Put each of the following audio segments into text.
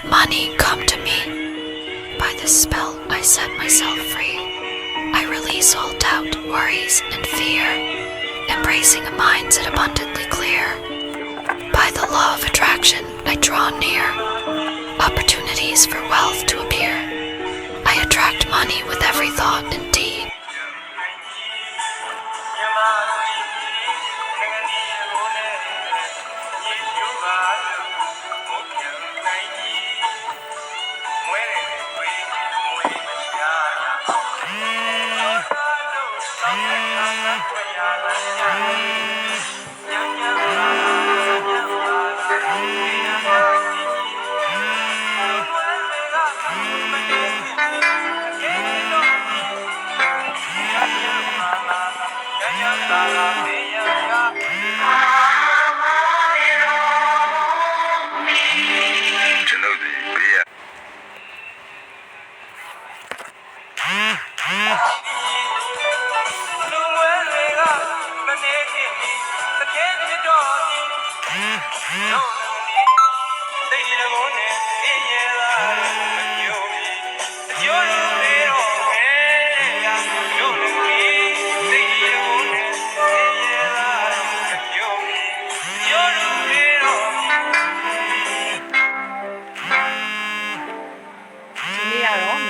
Money come to me. By the spell, I set myself free. I release all doubt, worries, and fear, embracing a mind that abundantly clear. By the law of attraction, I draw near opportunities for wealth to appear. I attract money with every thought and deed.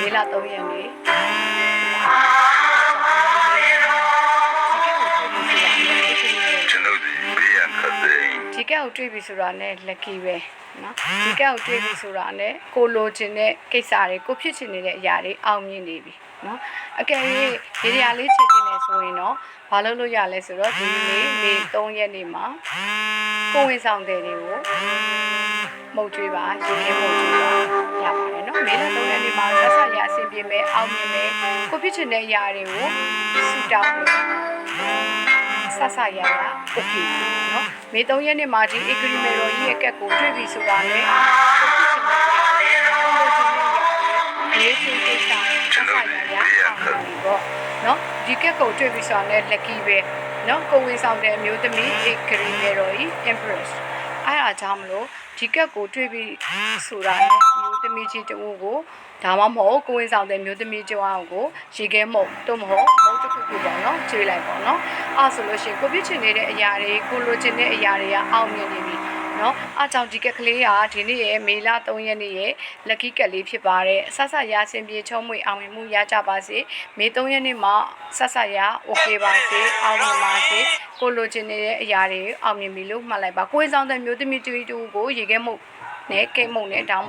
Mela 3 ရက်နေ့ဒီကက်ကိုတွေ့ပြီဆိုတာနဲ့ lucky ပဲเนาะဒီကက်ကိုတွေ့ပြီဆိုတာနဲ့ကိုလိုချင်တဲ့ကိစ္စတွေကိုဖြစ်ချင်နေတဲ့အရာတွေအောင်မြင်နေပြီเนาะအကယ်၍ဒီနေရာလေးချစ်ချင်နေဆိုရင်တော့ဘာလုပ်လို့ရလဲဆိုတော့ဒီနေ့မေ3ရက်နေ့မှာကိုဝင်ဆောင်တဲ့တွေကိုမှုတ်ကြွေးပါရေခဲမှုတ်ကြွေးပါရပါတယ်เนาะမေ3ရက်နေ့မှာဆက်ဆက်ရအဆင်ပြေမယ်အောင်မြင်မယ်ကိုဖြစ်ချင်တဲ့အရာတွေကိုစူတောင်းဆက်ဆက်ရโอเคเนาะမေ3ရက်နေ့မှာဒီအေဂရီမေရောကြီးရဲ့ကက်ကိုတွေ့ပြီဆိုတာနဲ့ကိုဖြစ်ချင်တဲ့အရာတွေကိုရေးချင်ကိစ္စဆက်ဆက်ရအောင်ပြီပေါ့เนาะဒီကက်ကိုတွေ့ပြီဆိုတာနဲ့ lucky ပဲเนาะကိုဝင်ဆောင်တဲ့အမျိုးသမီးအေဂရီမေရောကြီး empress အဲ့အားကြောင့်မလို့ဒီကက်ကိုတွေ့ပြီဆိုတာနဲ့မျိုးသမီးကြီးတူကိုဒါမှမဟုတ်ကိုဝင်ဆောင်တဲ့မျိုးသမီးကျောင်းကိုရေခဲမုတ်တို့မဟုတ်မုတ်တစ်ခုခုပေါ့နော်ကျွေးလိုက်ပေါ့နော်အဲ့ဆိုလို့ရှိရင်ကိုပြစ်ချင်နေတဲ့အရာတွေကိုလိုချင်တဲ့အရာတွေကအောင်မြင်နေပြီနော်အားကြောင့်ဒီကက်ကလေးကဒီနေ့ရဲ့မေလ3ရက်နေ့ရဲ့ lucky ကက်လေးဖြစ်ပါတယ်ဆက်ဆက်ရဆင်ပြေချုံးမွေအောင်မြင်မှုရကြပါစေမေ3ရက်နေ့မှာဆက်ဆက်ရ okay ပါစေအောင်မြင်ပါစေကိုလိုချင်နေတဲ့အရာတွေအောင်မြင်ပြီလို့မှတ်လိုက်ပါကိုဝင်ဆောင်တဲ့မျိုးသမီးတူကိုရေခဲမုတ်နဲ့ကိတ်မုတ်နဲ့တောင်း